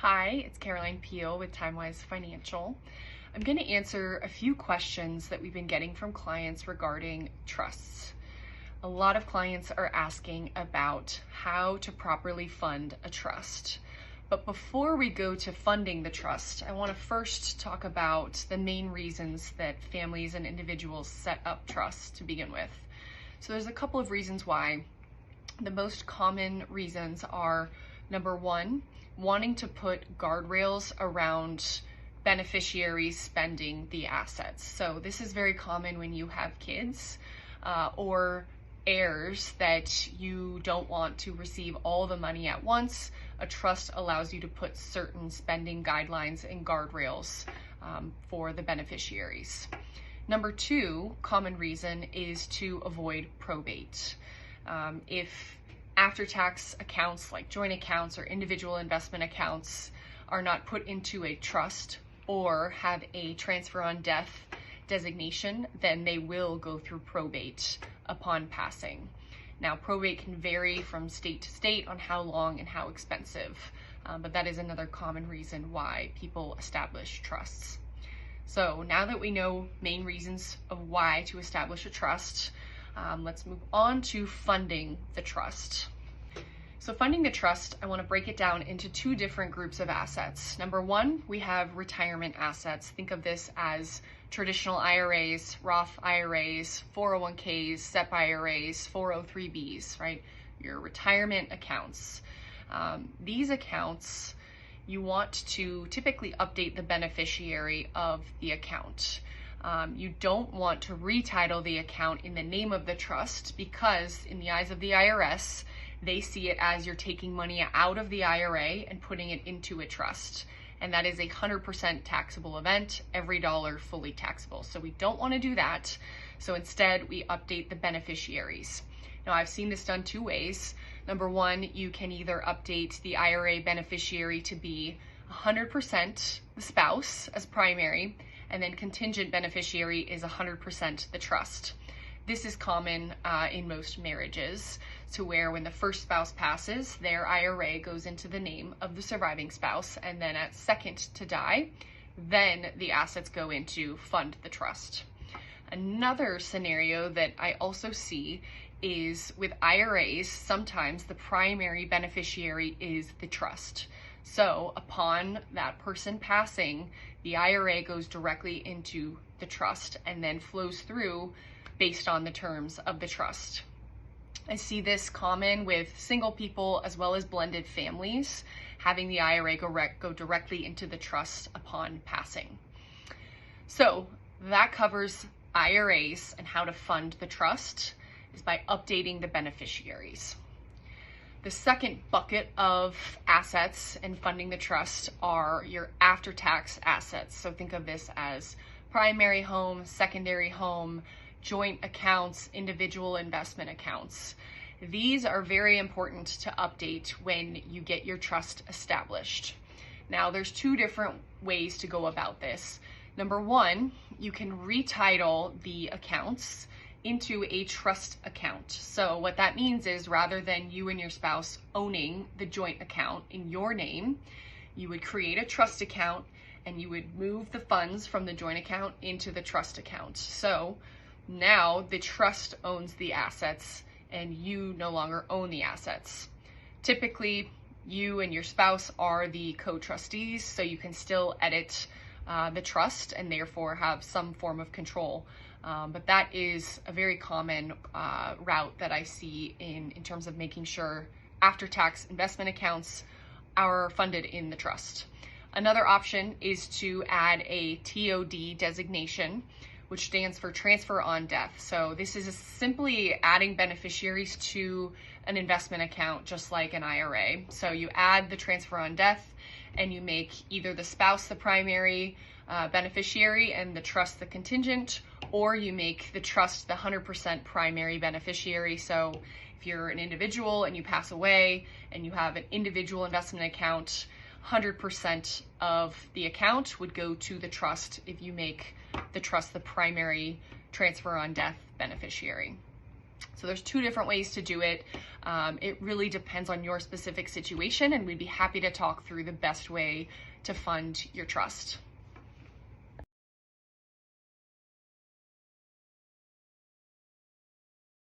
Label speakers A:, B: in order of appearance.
A: Hi, it's Piehl with Timewise Financial. I'm going to answer a few questions that we've been getting from clients regarding trusts. A lot of clients are asking about how to properly fund a trust. But before we go to funding the trust, I want to first talk about the main reasons that families and individuals set up trusts to begin with. So there's a couple of reasons why. The most common reasons are, number one, wanting to put guardrails around beneficiaries spending the assets. So this is very common when you have kids or heirs that you don't want to receive all the money at once. A trust allows you to put certain spending guidelines and guardrails for the beneficiaries. Number two common reason is to avoid probate. If after-tax accounts like joint accounts or individual investment accounts are not put into a trust or have a transfer on death designation, then they will go through probate upon passing. Now, probate can vary from state to state on how long and how expensive, but that is another common reason why people establish trusts. So now that we know main reasons of why to establish a trust, let's move on to funding the trust. So funding the trust, I want to break it down into two different groups of assets. Number one, we have retirement assets. Think of this as traditional IRAs, Roth IRAs, 401ks, SEP IRAs, 403bs, right? Your retirement accounts. These accounts, you want to typically update the beneficiary of the account. You don't want to retitle the account in the name of the trust because in the eyes of the IRS, they see it as you're taking money out of the IRA and putting it into a trust. And that is a 100% taxable event, every dollar fully taxable. So we don't want to do that. So instead, we update the beneficiaries. Now, I've seen this done two ways. Number one, you can either update the IRA beneficiary to be 100% the spouse as primary, and then contingent beneficiary is 100% the trust. This is common in most marriages, to where when the first spouse passes, their IRA goes into the name of the surviving spouse, and then at second to die, then the assets go into fund the trust. Another scenario that I also see is with IRAs, sometimes the primary beneficiary is the trust. So upon that person passing, the IRA goes directly into the trust and then flows through based on the terms of the trust. I see this common with single people as well as blended families, having the IRA go directly into the trust upon passing. So that covers IRAs and how to fund the trust is by updating the beneficiaries. The second bucket of assets and funding the trust are your after-tax assets. So think of this as primary home, secondary home, joint accounts, individual investment accounts. These are very important to update when you get your trust established. Now, there's two different ways to go about this. Number one, you can retitle the accounts into a trust account. So what that means is rather than you and your spouse owning the joint account in your name, you would create a trust account and you would move the funds from the joint account into the trust account. So now the trust owns the assets and you no longer own the assets. Typically, you and your spouse are the co-trustees, so you can still edit the trust and therefore have some form of control. But that is a very common route that I see in terms of making sure after-tax investment accounts are funded in the trust. Another option is to add a TOD designation, which stands for transfer on death. So this is simply adding beneficiaries to an investment account, just like an IRA. So you add the transfer on death and you make either the spouse the primary beneficiary and the trust the contingent, or you make the trust the 100% primary beneficiary. So if you're an individual and you pass away and you have an individual investment account, 100% of the account would go to the trust if you make the trust the primary transfer on death beneficiary. So there's two different ways to do it. It really depends on your specific situation, and we'd be happy to talk through the best way to fund your trust.